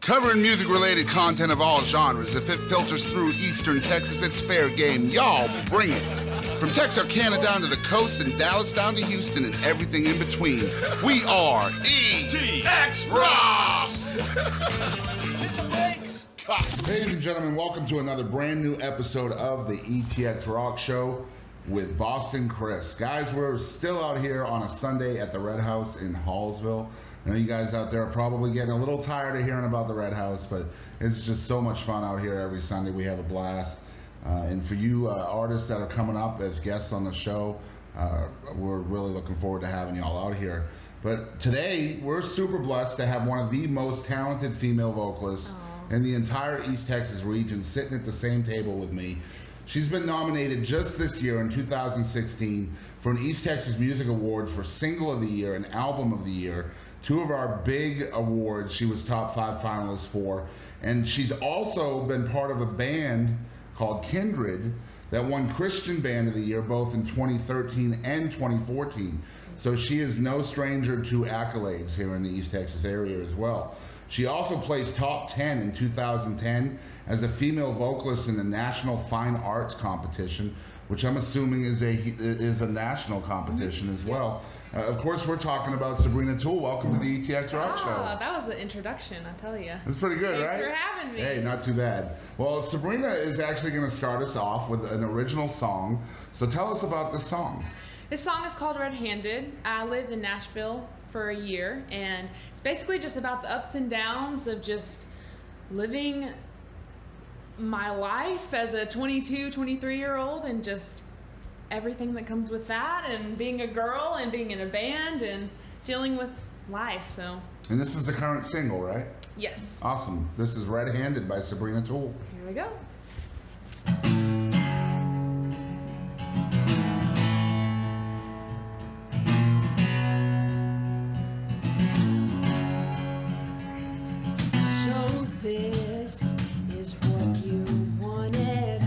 Covering music-related content of all genres. If it filters through Eastern Texas, it's fair game. Y'all bring it. From Texarkana down to the coast and Dallas down to Houston and everything in between. We are ETX ROCKS! Hit the brakes! Ladies and gentlemen, welcome to another brand new episode of the ETX ROCKS Show with Boston Chris. Guys, we're still out here on a Sunday at the Red House in Hallsville. I know you guys out there are probably getting a little tired of hearing about the Red House, but it's just so much fun out here every Sunday. We have a blast. And for you artists that are coming up as guests on the show, we're really looking forward to having y'all out here. But today, we're super blessed to have one of the most talented female vocalists in the entire East Texas region sitting at the same table with me. She's been nominated just this year in 2016 for an East Texas Music Award for Single of the Year and Album of the Year. Two of our big awards she was top 5 finalists for. And she's also been part of a band called Kindred that won Christian Band of the Year both in 2013 and 2014. So she is no stranger to accolades here in the East Texas area as well. She also placed top 10 in 2010 as a female vocalist in the National Fine Arts Competition, which I'm assuming is a national competition as well. Of course, we're talking about Sabrina Toole. Welcome to the ETX ROCKS Show. That was an introduction, I tell you. It's pretty good, right? Thanks for having me. Hey, not too bad. Well, Sabrina is actually going to start us off with an original song. So tell us about this song. This song is called Red-Handed. I lived in Nashville for a year, and it's basically just about the ups and downs of just living my life as a 22, 23-year-old and just everything that comes with that, and being a girl and being in a band and dealing with life. So. And this is the current single, right? Yes. Awesome. This is Red-Handed by Sabrina Toole. Here we go. So this is what you wanted.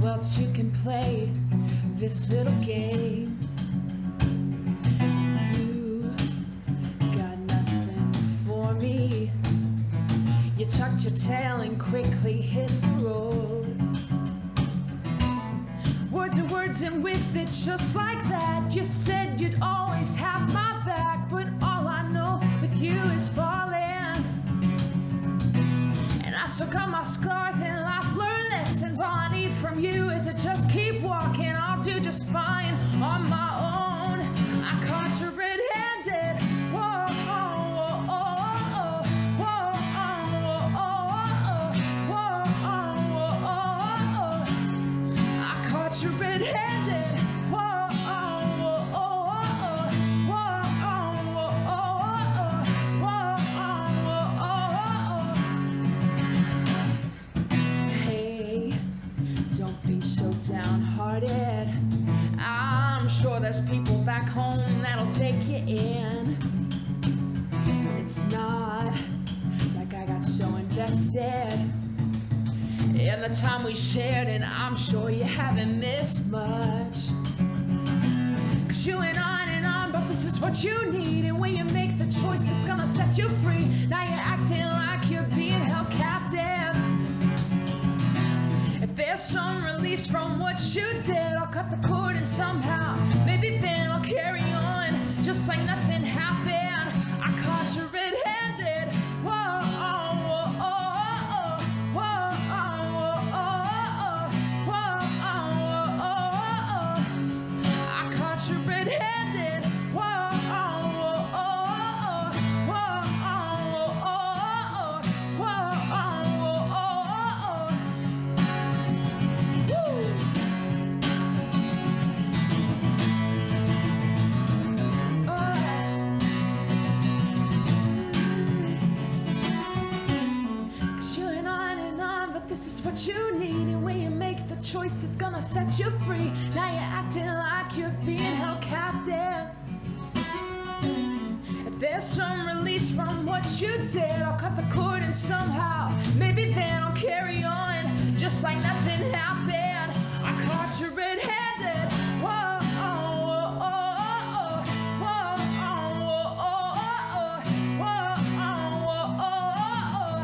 Well, you can play this little game. You got nothing for me. You tucked your tail and quickly hit the road. Words are words, and with it just like that, you said you'd always have my back, but all I know with you is falling. And I still got my scars and life learned lessons. All I need from you is to just keep walking. I'll do just fine on my own. I caught you red-handed. Whoa, oh, oh, oh, whoa, oh, oh, whoa, oh, oh. I caught you red-handed. Whoa, oh, oh, whoa, oh, hey, don't be so downhearted. I'm sure there's people back home that'll take you in. It's not like I got so invested in the time we shared, and I'm sure you haven't missed much. 'Cause you went on and on, but this is what you need. And when you make the choice, it's gonna set you free. Now you're acting like you're being held captive. If there's some release from what you did, I'll cut the cord and somehow, maybe then I'll carry on just like nothing happened. I caught you red-handed. Whoa, oh, oh, oh, whoa, oh, oh, whoa, oh, oh. I caught you red-handed. Whoa, oh, oh, whoa, oh, oh, whoa, oh, woo. 'Cause you went on and on, but this is what you need. And when you make the choice, it's gonna set you free. Now you're acting like you're being held captive. If there's some release from what you did, I'll cut the cord and somehow, maybe then I'll carry on just like nothing happened. I caught you red-handed. Whoa, oh, oh, oh, whoa, oh, oh, oh, whoa, oh, oh, oh.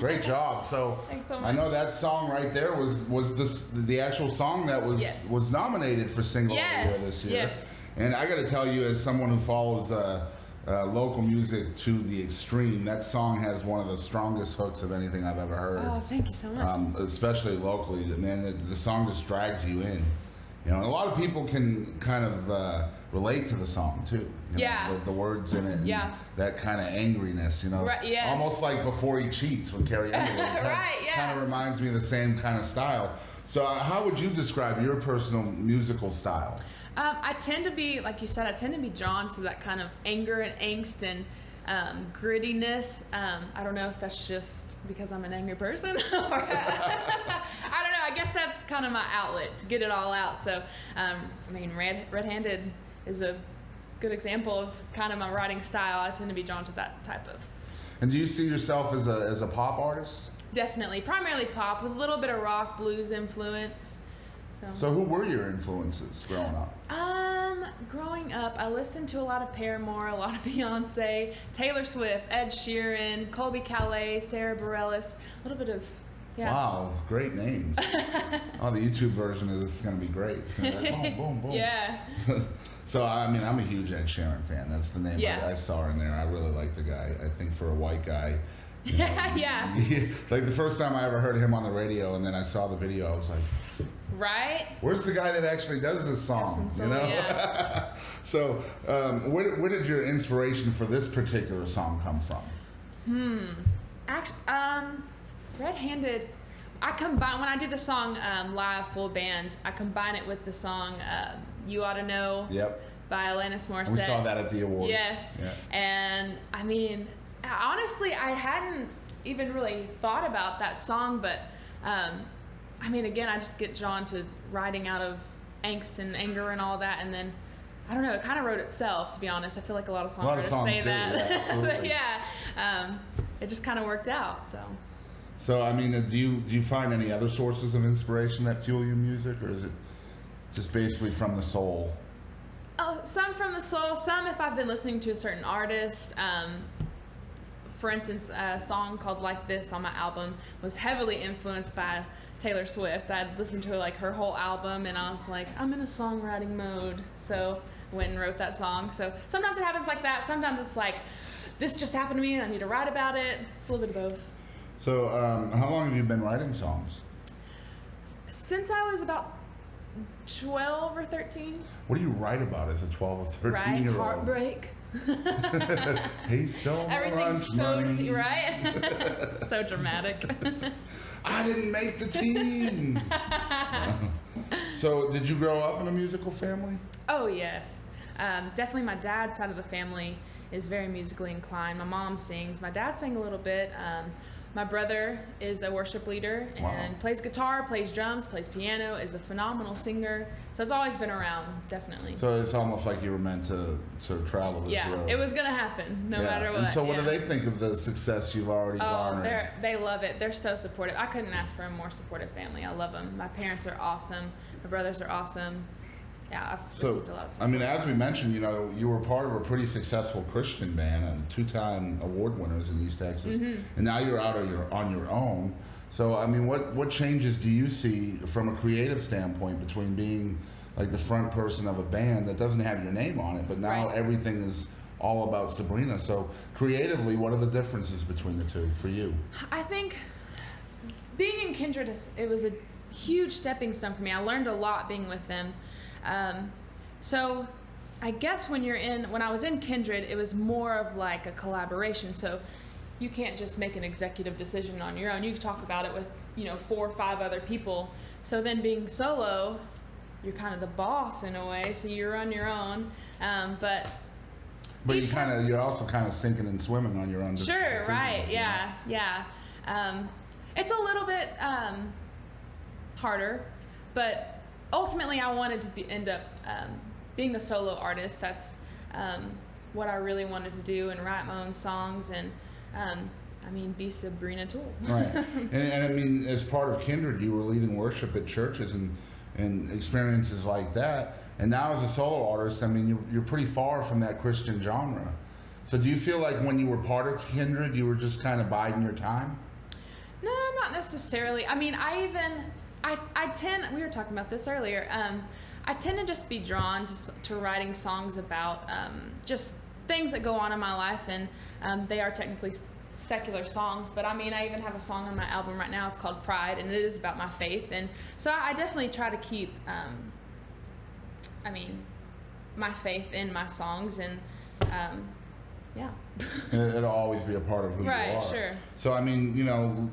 Great job. So, Thanks so much. I know that song right there was the actual song that was nominated for Single of the Year this year. Yes. And I got to tell you, as someone who follows local music to the extreme, that song has one of the strongest hooks of anything I've ever heard. Oh, thank you so much. Especially locally, man, the song just drags you in. You know, and a lot of people can kind of relate to the song too. You know, the words in it, and that kind of angriness. You know, almost like Before He Cheats with Carrie Underwood. Kind of reminds me of the same kind of style. So, how would you describe your personal musical style? I tend to be, like you said, I tend to be drawn to that kind of anger and angst and grittiness. I don't know if that's just because I'm an angry person, or I don't know. I guess that's kind of my outlet to get it all out. So, I mean, Red-Handed is a good example of kind of my writing style. I tend to be drawn to that type of. And do you see yourself as a pop artist? Definitely, primarily pop with a little bit of rock, blues influence. So who were your influences growing up? Growing up, I listened to a lot of Paramore, a lot of Beyonce, Taylor Swift, Ed Sheeran, Colby Calais, Sarah Bareilles, a little bit of, Wow, great names. Oh, the YouTube version of this is going to be great. It's going to be like, boom, boom, boom. Yeah. So, I mean, I'm a huge Ed Sheeran fan. That's the name I saw in there. I really like the guy. I think for a white guy. You know, like the first time I ever heard him on the radio, and then I saw the video, I was like, right? Where's the guy that actually does this song? You know? So, where did your inspiration for this particular song come from? Actually, Red-Handed, I combine, when I do the song live full band, I combine it with the song You Ought to Know by Alanis Morissette. And we saw that at the awards. Yes. Yeah. And I mean, honestly, I hadn't even really thought about that song, but I mean, again, I just get drawn to writing out of angst and anger and all that, and then I don't know, it kind of wrote itself, to be honest. I feel like a lot of songwriters say that. But it just kind of worked out. So I mean, do you find any other sources of inspiration that fuel your music, or is it just basically from the soul? Some from the soul, some if I've been listening to a certain artist. For instance, a song called Like This on my album was heavily influenced by Taylor Swift. I'd listened to like her whole album, and I was like, I'm in a songwriting mode. So went and wrote that song. So sometimes it happens like that. Sometimes it's like, this just happened to me and I need to write about it. It's a little bit of both. So how long have you been writing songs? Since I was about 12 or 13. What do you write about as a 12 or 13-year-old? Heartbreak. He stole my lunch money. Right? So dramatic. I didn't make the team. So did you grow up in a musical family? Oh, yes. Definitely my dad's side of the family is very musically inclined. My mom sings. My dad sang a little bit. My brother is a worship leader and plays guitar, plays drums, plays piano, is a phenomenal singer. So it's always been around, definitely. So it's almost like you were meant to travel this road. Yeah, it was going to happen no matter what. And so what do they think of the success you've already garnered? They love it. They're so supportive. I couldn't ask for a more supportive family. I love them. My parents are awesome. My brothers are awesome. Yeah, I've received a lot of support. I mean, as we mentioned, you know, you were part of a pretty successful Christian band and 2-time award winners in East Texas, and now you're out on your own. So, I mean, what changes do you see from a creative standpoint between being like the front person of a band that doesn't have your name on it, but now everything is all about Sabrina? So, creatively, what are the differences between the two for you? I think being in Kindred, it was a huge stepping stone for me. I learned a lot being with them. So I guess when I was in Kindred, it was more of like a collaboration. So you can't just make an executive decision on your own. You can talk about it with, 4 or 5 other people. So then being solo, you're kind of the boss in a way. So you're on your own. But you're also kind of sinking and swimming on your own. Sure, right. Yeah. It's a little bit harder, but ultimately, I wanted to end up being a solo artist. That's what I really wanted to do, and write my own songs and, be Sabrina Toole. Right. And I mean, as part of Kindred, you were leading worship at churches and experiences like that. And now as a solo artist, I mean, you're pretty far from that Christian genre. So do you feel like when you were part of Kindred, you were just kind of biding your time? Not necessarily. I mean, I tend, we were talking about this earlier, I tend to just be drawn to writing songs about just things that go on in my life, and they are technically secular songs, but I mean, I even have a song on my album right now. It's called Pride, and it is about my faith, and so I definitely try to keep, my faith in my songs, and yeah. It'll always be a part of who you are. Right, sure. So I mean, you know,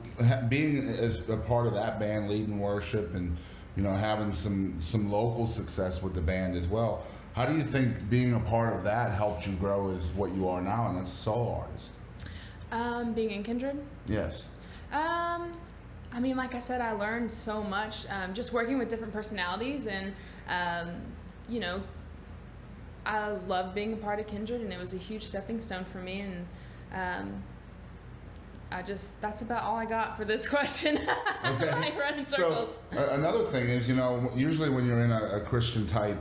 being as a part of that band, leading worship, and you know, having some local success with the band as well. How do you think being a part of that helped you grow as what you are now, and that's a solo artist? Being in Kindred? Yes. I mean, like I said, I learned so much just working with different personalities, and you know, I love being a part of Kindred, and it was a huge stepping stone for me, and that's about all I got for this question. Okay. I run in circles. So another thing is, you know, usually when you're in a Christian type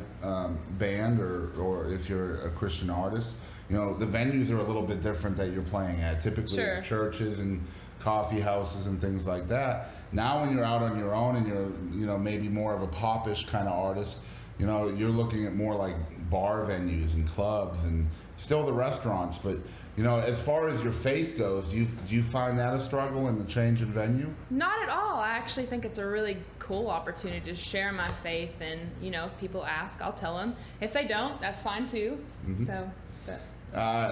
band, or if you're a Christian artist, you know, the venues are a little bit different that you're playing at. Typically Sure. It's churches and coffee houses and things like that. Now when you're out on your own and you're, you know, maybe more of a popish kind of artist, you know, you're looking at more like bar venues and clubs and still the restaurants. But, you know, as far as your faith goes, do you find that a struggle in the change in venue? Not at all. I actually think it's a really cool opportunity to share my faith, and, you know, if people ask, I'll tell them. If they don't, that's fine too. Mm-hmm. So, but.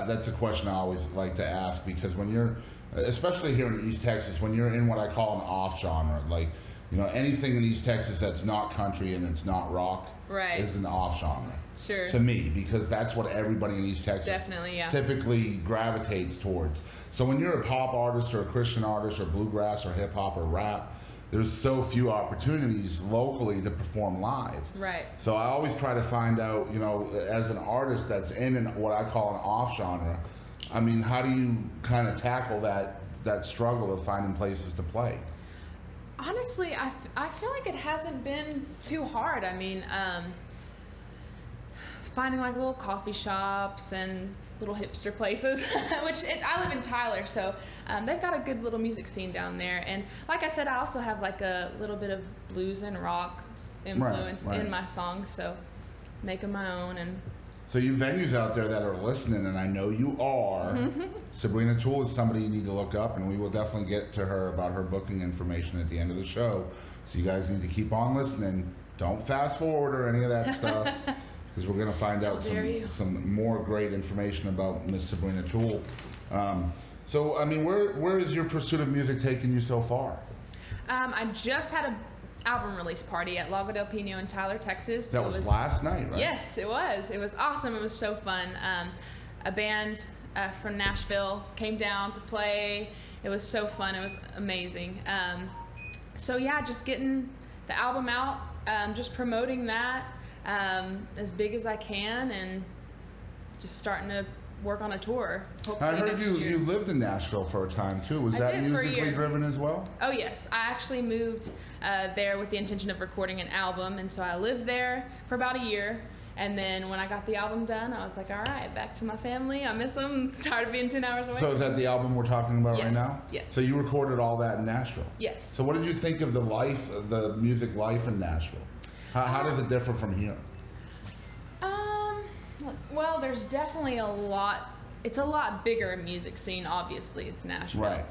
That's a question I always like to ask, because when you're, especially here in East Texas, when you're in what I call an off genre, like, you know, anything in East Texas that's not country and it's not rock, Right. is an off genre. Sure. To me, because that's what everybody in East Texas Definitely, yeah. typically gravitates towards. So when you're a pop artist or a Christian artist or bluegrass or hip hop or rap, there's so few opportunities locally to perform live. Right. So I always try to find out, you know, as an artist that's in what I call an off genre, I mean, how do you kind of tackle that struggle of finding places to play? Honestly, I feel like it hasn't been too hard. I mean, finding like little coffee shops and little hipster places, I live in Tyler, so they've got a good little music scene down there. And like I said, I also have like a little bit of blues and rock influence Right. in my songs, so making my own. And So you venues out there that are listening, and I know you are, Sabrina Toole is somebody you need to look up, and we will definitely get to her about her booking information at the end of the show. So you guys need to keep on listening. Don't fast forward or any of that stuff, because we're going to find out some more great information about Miss Sabrina Toole. So, I mean, where is your pursuit of music taking you so far? I just had an album release party at Lago del Pino in Tyler, Texas. That was last night, right? Yes, it was. It was awesome. It was so fun. A band from Nashville came down to play. It was so fun. It was amazing. So yeah, just getting the album out, just promoting that as big as I can, and just starting to work on a tour. Hopefully I heard next year. you lived in Nashville for a time too. Was that did for a musically year. driven as well? Oh yes, I actually moved there with the intention of recording an album, and so I lived there for about a year. And then when I got the album done, I was like, all right, back to my family. I miss them. Tired of being 10 hours away. So is that the album we're talking about right Yes, now? yes. So you recorded all that in Nashville? Yes. So what did you think of the music life in Nashville? How does it differ from here? Well, there's definitely a lot. It's a lot bigger music scene. Obviously, it's Nashville. Right.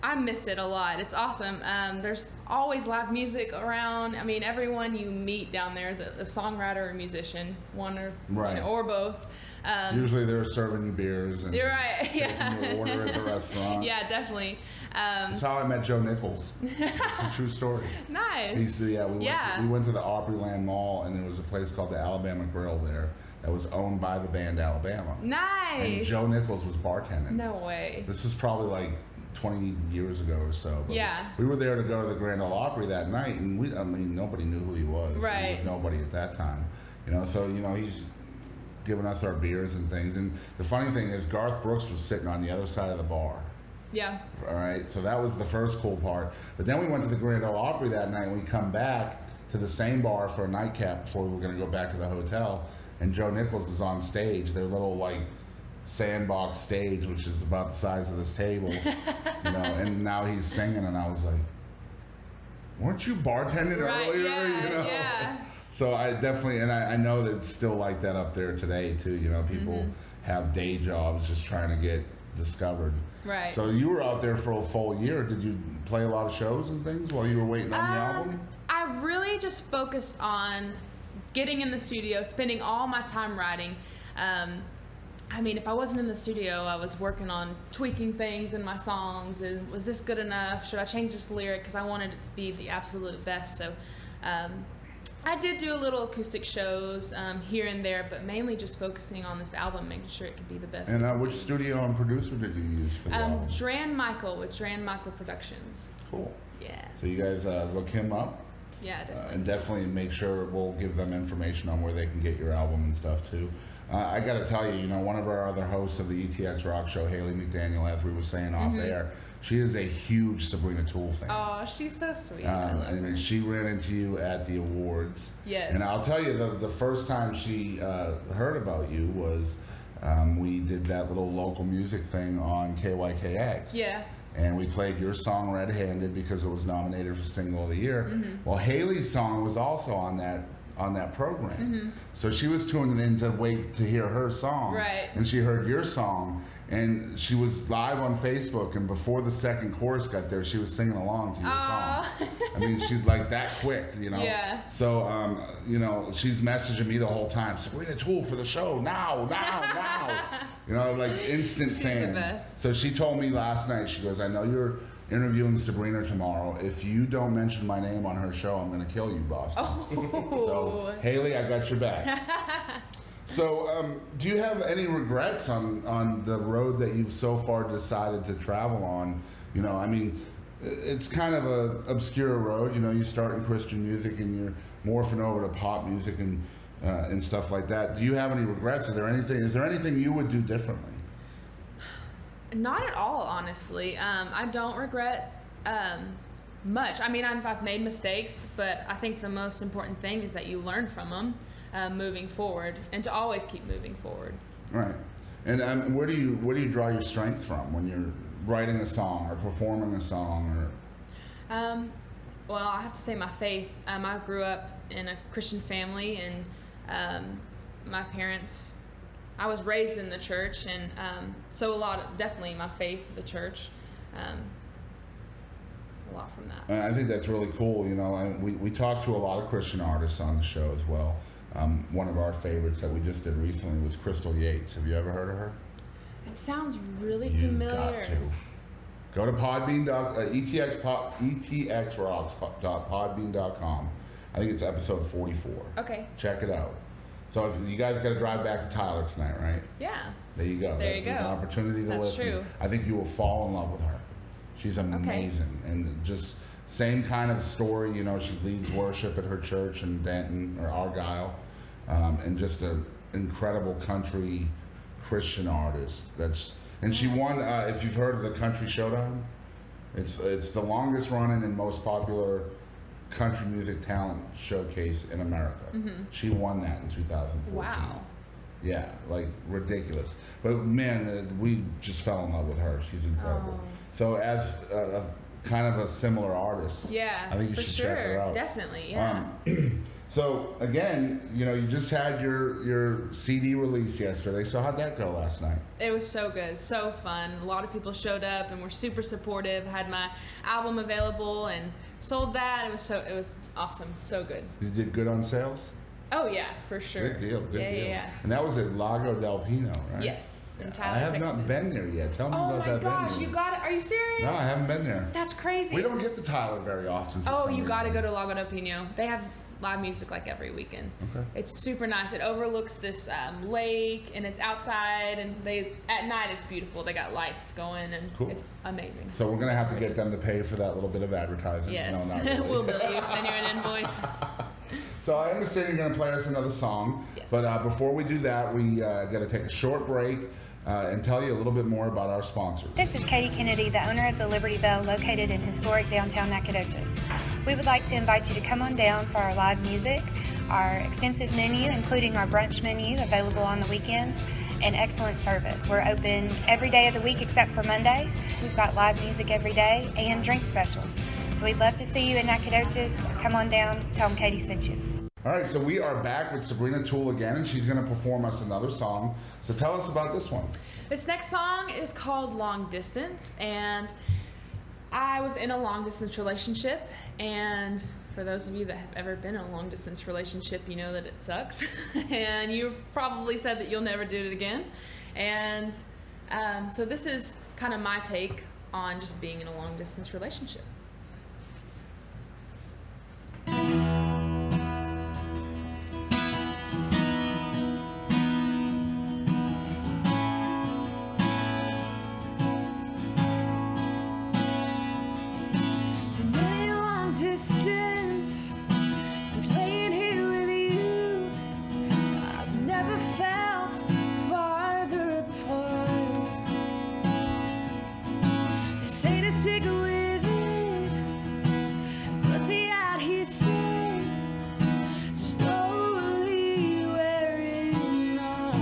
I miss it a lot. It's awesome. There's always live music around. I mean, everyone you meet down there is a songwriter or musician, one or or both. Usually they're serving you beers and You're right. taking your order at the restaurant. Yeah, definitely. That's how I met Joe Nichols. It's a true story. Nice. We went to the Opryland Mall, and there was a place called the Alabama Grill there that was owned by the band Alabama. Nice. And Joe Nichols was bartending. No way. This was probably like 20 years ago or so. But yeah. We were there to go to the Grand Ole Opry that night, and nobody knew who he was. Right. He was nobody at that time. So he's giving us our beers and things. And the funny thing is, Garth Brooks was sitting on the other side of the bar. Yeah. All right. So that was the first cool part. But then we went to the Grand Ole Opry that night, and we come back to the same bar for a nightcap before we were going to go back to the hotel. And Joe Nichols is on stage. Their little sandbox stage, which is about the size of this table, you know, and now he's singing, and I was like, weren't you bartending earlier? Yeah, you know? yeah. So I definitely, and I know that it's still like that up there today too. You know, people have day jobs just trying to get discovered. Right. So you were out there for a full year. Did you play a lot of shows and things while you were waiting on the album? I really just focused on getting in the studio, spending all my time writing. I mean, if I wasn't in the studio, I was working on tweaking things in my songs, and was this good enough? Should I change this lyric? Because I wanted it to be the absolute best. So I did do a little acoustic shows here and there, but mainly just focusing on this album, making sure it could be the best. And which studio and producer did you use for the album? Dran Michael with Dran Michael Productions. Cool. Yeah. So you guys look him up? Yeah, definitely. And definitely make sure we'll give them information on where they can get your album and stuff too. I got to tell you, you know, one of our other hosts of the ETX ROCKS Show, Haley McDaniel, as we were saying off air, she is a huge Sabrina Toole fan. Oh, she's so sweet. I love her. And she ran into you at the awards. Yes. And I'll tell you, the first time she heard about you was we did that little local music thing on KYKX. Yeah. And we played your song Red Handed because it was nominated for Single of the Year. Well, Haley's song was also on that program. So she was tuning in to wait to hear her song. Right. And she heard your song, and she was live on Facebook, and before the second chorus got there, she was singing along to your song. I mean, she's like that quick, you know. Yeah. So, you know, she's messaging me the whole time, Sabrina Toole for the show, now. You know, like instant She's fan. the best. So she told me last night, she goes, I know you're interviewing Sabrina tomorrow. If you don't mention my name on her show, I'm going to kill you, Boston. Oh. So, Haley, I got your back. So, do you have any regrets on the road that you've so far decided to travel on? You know, I mean, it's kind of a obscure road. You know, you start in Christian music and you're morphing over to pop music and stuff like that. Do you have any regrets? Is there anything you would do differently? Not at all, honestly. I don't regret much. I mean, I've made mistakes, but I think the most important thing is that you learn from them moving forward, and to always keep moving forward. Right. And where do you draw your strength from when you're writing a song or performing a song? Or Well, I have to say my faith. I grew up in a Christian family, and my parents, I was raised in the church, and so definitely my faith, the church, a lot from that. I think that's really cool. You know, and we talked to a lot of Christian artists on the show as well. One of our favorites that we just did recently was Crystal Yates. Have you ever heard of her? It sounds really You familiar. got to. Go to Podbean, ETXROCKS.podbean.com. I think it's episode 44. Okay. Check it out. So if you guys got to drive back to Tyler tonight, right? Yeah. There you go. There That's you go. an opportunity to That's listen. true. I think you will fall in love with her. She's amazing. And just same kind of story. You know, she leads worship at her church in Denton or Argyle, and just an incredible country Christian artist. And she won. If you've heard of the Country Showdown, it's the longest running and most popular country music talent showcase in America. She won that in 2014. Wow. Yeah, like ridiculous. But man, we just fell in love with her. She's incredible. Oh. So as kind of a similar artist, Yeah. I think you for should sure. check her out. Definitely. Yeah. So again, you know, you just had your CD release yesterday. So how'd that go last night? It was so good, so fun. A lot of people showed up and were super supportive. Had my album available and sold that. It was awesome, so good. You did good on sales? Oh yeah, for sure. Good deal, good deal. Yeah. And that was at Lago del Pino, right? Yes, in I Tyler, have Texas. not been there yet. Tell me Oh about my that gosh, venue. you got it? Are you serious? No, I haven't been there. That's crazy. We don't get to Tyler very often. For Oh, some you got to reason. go to Lago del Pino. They have live music like every weekend. Okay. It's super nice. It overlooks this lake, and it's outside, and at night it's beautiful. They got lights going, and Cool. It's amazing. So we're gonna have to get them to pay for that little bit of advertising. Yes, No, not really. we'll bill you. Send you an invoice. So I understand you're going to play us another song. Yes. But before we do that, we got to take a short break and tell you a little bit more about our sponsors. This is Katie Kennedy, the owner of the Liberty Bell located in historic downtown Nacogdoches. We would like to invite you to come on down for our live music, our extensive menu, including our brunch menu available on the weekends, and excellent service. We're open every day of the week except for Monday. We've got live music every day and drink specials. So we'd love to see you in Nacogdoches. Come on down, tell them Katie sent you. All right, so we are back with Sabrina Toole again, and she's going to perform us another song. So tell us about this one. This next song is called Long Distance, and I was in a long distance relationship, and for those of you that have ever been in a long distance relationship, you know that it sucks. And you've probably said that you'll never do it again. And so this is kind of my take on just being in a long distance relationship. Distance, but laying here with you, I've never felt farther apart. They say to stick with it, but the out here says slowly wearing on.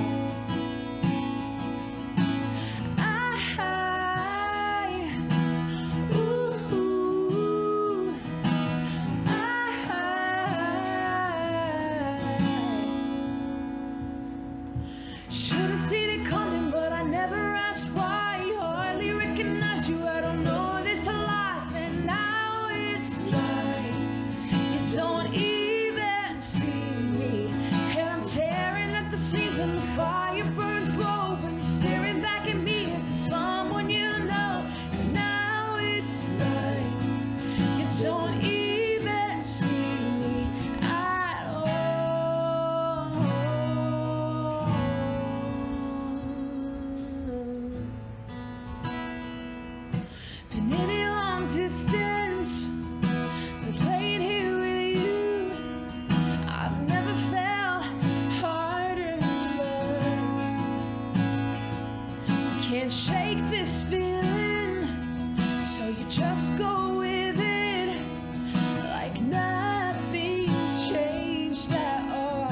Should've seen it coming, but I never asked why. Hardly recognize you, I don't know this life. And now it's like you don't even see me. And I'm tearing at the seams and the fire burns low when you're staring back at me. Is it someone you know? 'Cause now it's like you don't even see me at all. Been in a long distance, but laying here with you, I've never felt harder love. You can't shake this feeling, so you just go with it, like nothing's changed at all.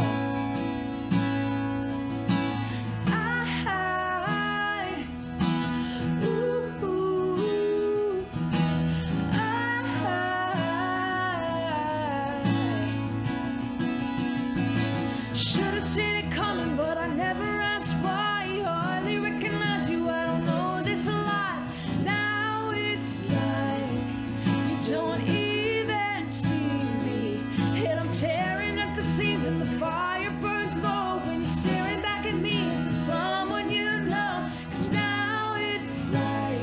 Should've seen it coming, but I never asked why. Hardly recognize you, I don't know this life. Now it's like you don't even see me. And I'm tearing at the seams and the fire burns low when you're staring back at me. Is it someone you know? 'Cause now it's like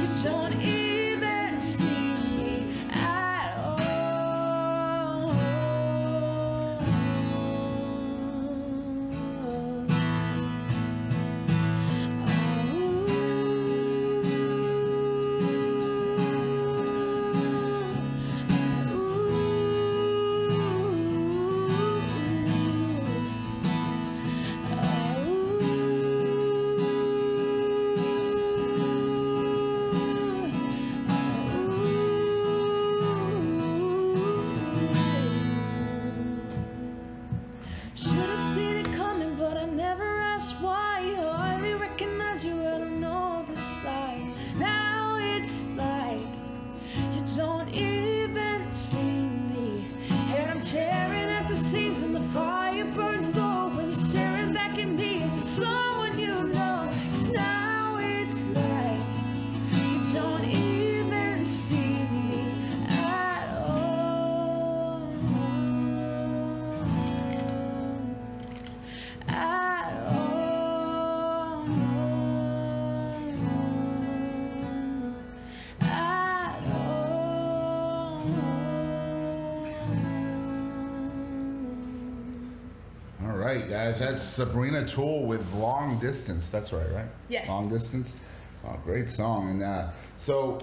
you don't even see me at all. Should've seen it coming, but I never asked why. Hardly recognize you, I don't know this life. Now it's like you don't even see me. And I'm tearing at the seams and the fire burns low when you're staring back at me. Is it someone you know? 'Cause now it's like you don't even see me at all. At all. At all. All right, guys, that's Sabrina Toole with Long Distance. That's right? Yes. Long Distance. Oh, great song. And so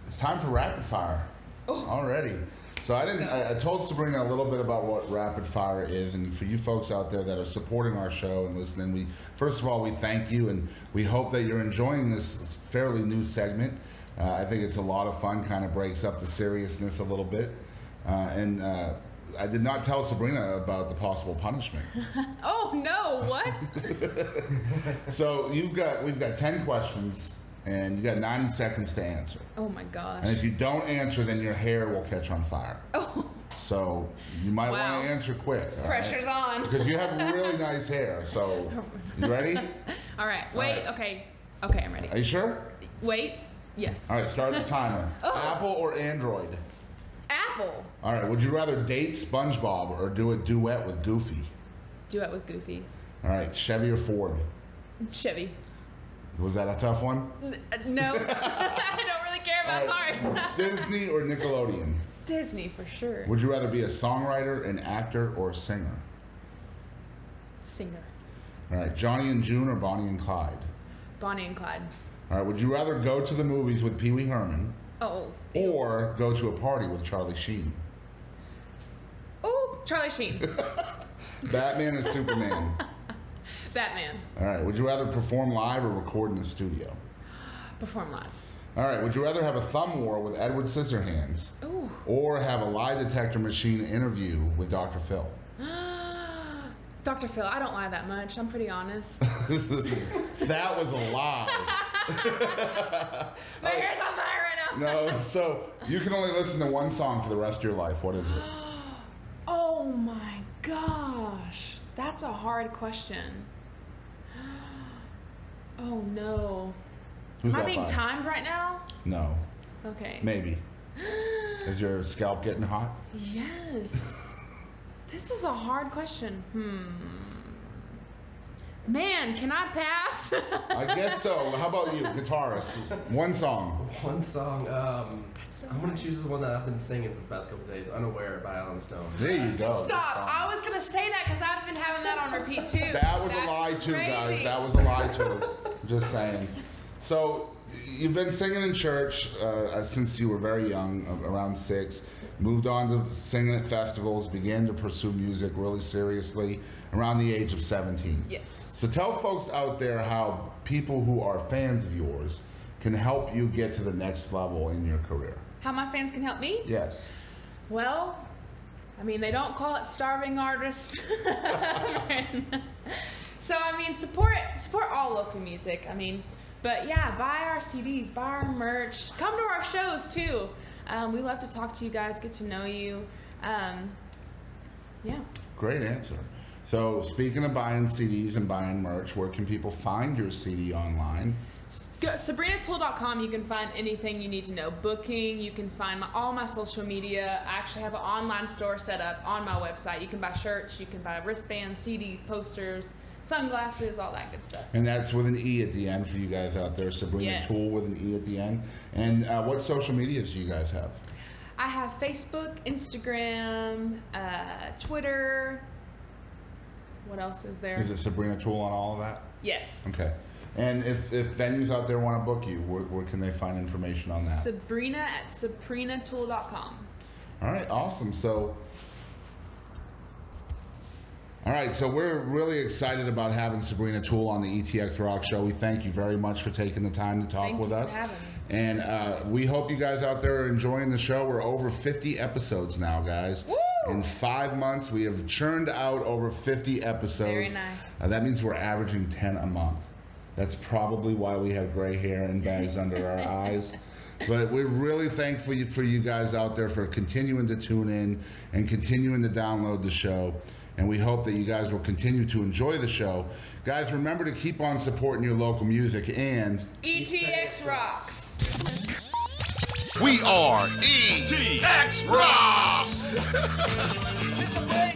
it's time for rapid fire already. So I told Sabrina a little bit about what rapid fire is, and for you folks out there that are supporting our show and listening, first of all, we thank you, and we hope that you're enjoying this fairly new segment. I think it's a lot of fun, kind of breaks up the seriousness a little bit. And I did not tell Sabrina about the possible punishment. Oh no, what? So we've got 10 questions, and you got 90 seconds to answer. Oh my gosh. And if you don't answer, then your hair will catch on fire. Oh. So you might Wow. want to answer quick. all Pressure's right? on. Because you have really nice hair. So you ready? All right. Wait. All Okay. Okay, I'm ready. Are you sure? Wait. Yes. All right, start the timer. Oh. Apple or Android? Apple. All right, would you rather date SpongeBob or do a duet with Goofy? Duet with Goofy. All right, Chevy or Ford? Chevy. Was that a tough one? No. I don't really care about All right, cars. Disney or Nickelodeon? Disney for sure. Would you rather be a songwriter, an actor, or a singer? Singer. All right, Johnny and June or Bonnie and Clyde? Bonnie and Clyde. All right, would you rather go to the movies with Pee Wee Herman Oh. or go to a party with Charlie Sheen? Oh, Charlie Sheen. Batman or Superman? Batman. All right, would you rather perform live or record in the studio? Perform live. All right, would you rather have a thumb war with Edward Scissorhands Ooh. or have a lie detector machine interview with Dr. Phil? Dr. Phil, I don't lie that much. I'm pretty honest. That was a lie. My hair's on fire right now. No, so you can only listen to one song for the rest of your life. What is it? Oh my gosh. That's a hard question. Oh no. Who's Am I that being by? timed right now? No, Okay. maybe. Is your scalp getting hot? Yes. This is a hard question. Man, can I pass? I guess so. How about you, guitarist? One song. One song. so I'm gonna choose the one that I've been singing for the past couple days. "Unaware" by Alan Stone. There you go. Stop. I was going to say that because I've been having that on repeat too. That was That's a lie too, crazy. guys. That was a lie too. Just saying. So you've been singing in church since you were very young, around 6. Moved on to singing at festivals. Began to pursue music really seriously around the age of 17. Yes. So tell folks out there how people who are fans of yours can help you get to the next level in your career. How my fans can help me? Yes. Well, I mean, they don't call it starving artists. So, I mean, support all local music. I mean, but yeah, buy our CDs, buy our merch, come to our shows too. We love to talk to you guys, get to know you. Yeah. Great answer. So speaking of buying CDs and buying merch, where can people find your CD online? Go SabrinaToole.com. You can find anything you need to know. Booking. You can find all my social media. I actually have an online store set up on my website. You can buy shirts. You can buy wristbands, CDs, posters, sunglasses, all that good stuff. And that's with an E at the end for you guys out there. Sabrina Yes. Toole with an E at the end. And what social medias do you guys have? I have Facebook, Instagram, Twitter. What else is there? Is it Sabrina Toole on all of that? Yes. Okay. And if venues out there want to book you, where can they find information on that? Sabrina at SabrinaToole.com. All right, awesome. So, all right, so we're really excited about having Sabrina Toole on the ETX ROCKS Show. We thank you very much for taking the time to talk Thank with you for us. having me. And we hope you guys out there are enjoying the show. We're over 50 episodes now, guys. Woo! In 5 months, we have churned out over 50 episodes. Very nice. That means we're averaging 10 a month. That's probably why we have gray hair and bags under our eyes. But we're really thankful for you guys out there for continuing to tune in and continuing to download the show. And we hope that you guys will continue to enjoy the show. Guys, remember to keep on supporting your local music and ETX Rocks. We are ETX Rocks! With the way